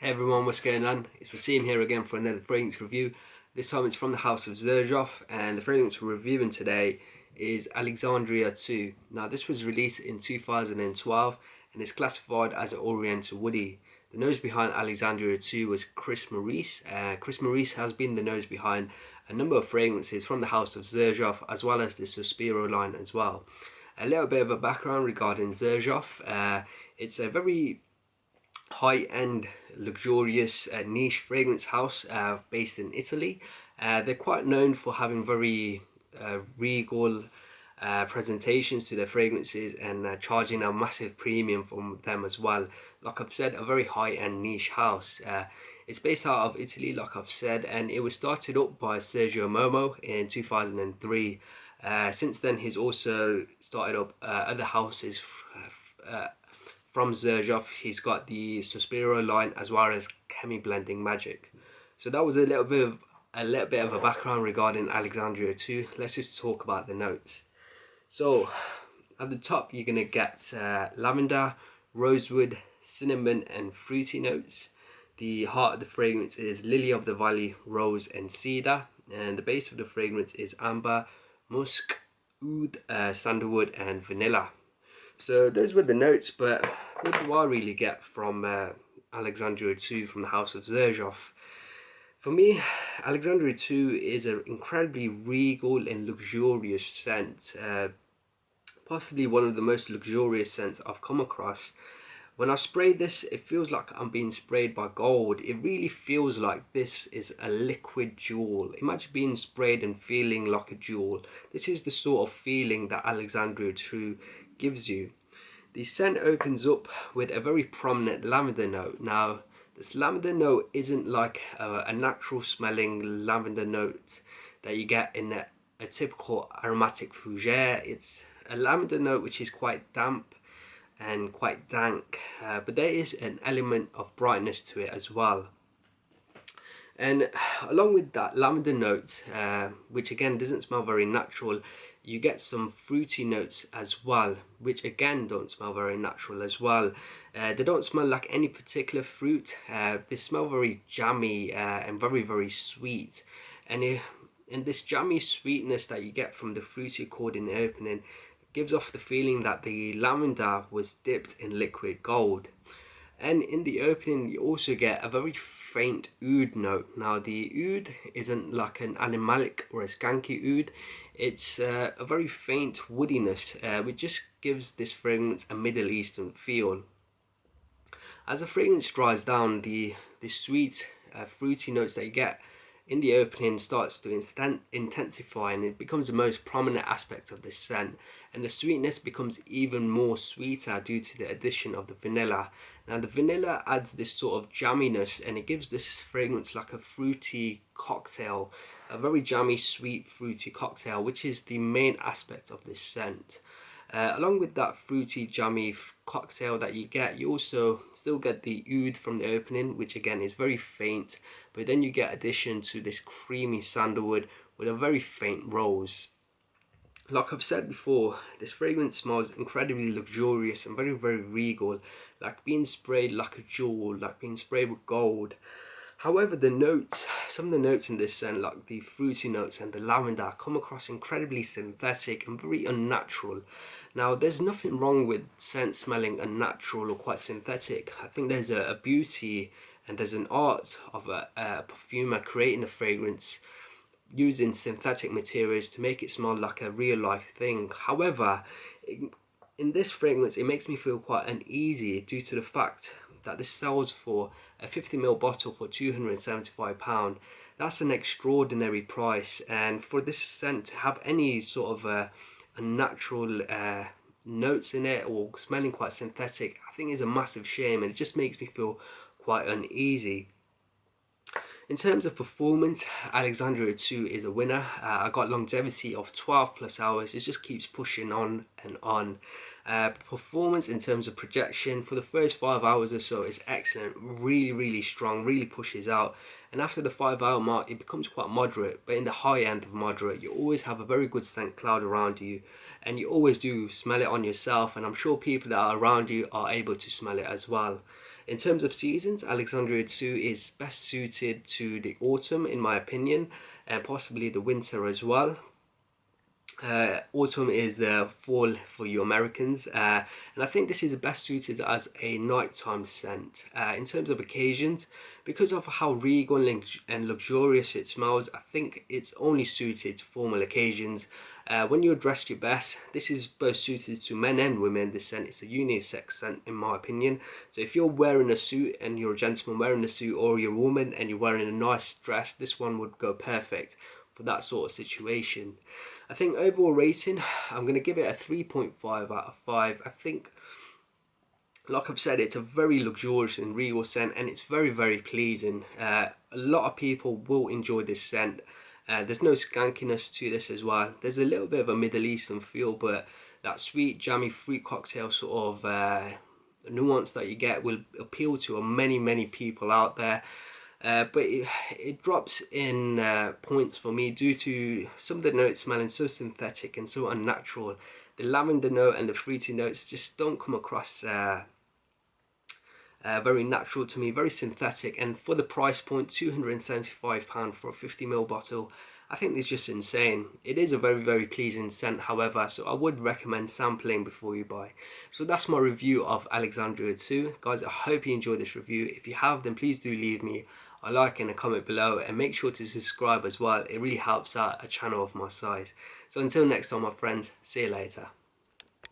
Hey everyone, what's going on? It's Waseem here again for another fragrance review. This time it's from the house of Xerjoff, and the fragrance we're reviewing today is Alexandria 2. Now this was released in 2012 and is classified as an Oriental Woody. The nose behind Alexandria 2 was Chris Maurice. Chris Maurice has been the nose behind a number of fragrances from the house of Xerjoff, as well as the Suspiro line as well. A little bit of a background regarding Xerjoff. It's a very high-end, luxurious, niche fragrance house based in Italy. They're quite known for having very regal presentations to their fragrances and charging a massive premium from them as well. Like I've said, a very high-end niche house. It's based out of Italy, like I've said, and it was started up by Sergio Momo in 2003. Since then, he's also started up other houses from Xerjoff. He's got the Suspiro line as well as Chemi Blending Magic. So that was a little bit of a background regarding Alexandria 2. Let's just talk about the notes. So at the top you're gonna get lavender, rosewood, cinnamon and fruity notes. The heart of the fragrance is lily of the valley, rose and cedar, and the base of the fragrance is amber, musk, oud, sandalwood and vanilla. So those were the notes, but what do I really get from Alexandria 2 from the house of Xerjoff? For me, Alexandria 2 is an incredibly regal and luxurious scent. Possibly one of the most luxurious scents I've come across. When I spray this, it feels like I'm being sprayed by gold. It really feels like this is a liquid jewel. Imagine being sprayed and feeling like a jewel. This is the sort of feeling that Alexandria 2 gives you. The scent opens up with a very prominent lavender note. Now, this lavender note isn't like a natural smelling lavender note that you get in a typical aromatic fougere. It's a lavender note which is quite damp and quite dank, but there is an element of brightness to it as well. And along with that lavender note, which again doesn't smell very natural, you get some fruity notes as well, which again don't smell very natural as well. They don't smell like any particular fruit. They smell very jammy and very sweet. And this jammy sweetness that you get from the fruity chord in the opening gives off the feeling that the lavender was dipped in liquid gold. And in the opening you also get a very faint oud note. Now the oud isn't like an animalic or a skanky oud. It's a very faint woodiness, which just gives this fragrance a Middle Eastern feel. As the fragrance dries down, the sweet fruity notes that you get in the opening starts to intensify, and it becomes the most prominent aspect of this scent, and the sweetness becomes even more sweeter due to the addition of the vanilla. Now the vanilla adds this sort of jamminess, and it gives this fragrance like a fruity cocktail, a very jammy sweet fruity cocktail, which is the main aspect of this scent. Along with that fruity jammy cocktail that you get, you also still get the oud from the opening, which again is very faint, but then you get addition to this creamy sandalwood with a very faint rose. Like I've said before, this fragrance smells incredibly luxurious and very regal, like being sprayed like a jewel, like being sprayed with gold. However, the notes, some of the notes in this scent, like the fruity notes and the lavender, come across incredibly synthetic and very unnatural. Now, there's nothing wrong with scent smelling unnatural or quite synthetic. I think there's a beauty and there's an art of a perfumer creating a fragrance using synthetic materials to make it smell like a real life thing. However, in this fragrance, it makes me feel quite uneasy due to the fact that this sells for a 50ml bottle for £275. That's an extraordinary price, and for this scent to have any sort of a natural notes in it or smelling quite synthetic, I think is a massive shame, and it just makes me feel quite uneasy. In terms of performance, Alexandria 2 is a winner. I got longevity of 12+ hours. It just keeps pushing on and on. Performance in terms of projection for the first 5 hours or so is excellent, really strong, really pushes out, and after the 5 hour mark it becomes quite moderate, but in the high end of moderate. You always have a very good scent cloud around you, and you always do smell it on yourself, and I'm sure people that are around you are able to smell it as well. In terms of seasons, Alexandria 2 is best suited to the autumn in my opinion, and possibly the winter as well. Autumn is the fall for you Americans, and I think this is best suited as a nighttime scent. In terms of occasions, because of how regal and luxurious it smells, I think it's only suited to formal occasions. When you're dressed your best, this is both suited to men and women. This scent is a unisex scent in my opinion. So if you're wearing a suit and you're a gentleman wearing a suit, or you're a woman and you're wearing a nice dress, this one would go perfect for that sort of situation. I think overall rating, I'm going to give it a 3.5 out of 5. I think, like I've said, it's a very luxurious and regal scent, and it's very, very pleasing. A lot of people will enjoy this scent. There's no skankiness to this as well. There's a little bit of a Middle Eastern feel, but that sweet, jammy fruit cocktail sort of nuance that you get will appeal to many, many people out there. But it drops in points for me due to some of the notes smelling so synthetic and so unnatural. The lavender note and the fruity notes just don't come across very natural to me, very synthetic. And for the price point, £275 for a 50ml bottle, I think it's just insane. It is a very, very pleasing scent, however, so I would recommend sampling before you buy. So that's my review of Alexandria 2. Guys, I hope you enjoyed this review. If you have, then please do leave me a like and a comment below, and make sure to subscribe as well. It really helps out a channel of my size. So until next time, my friends, see you later.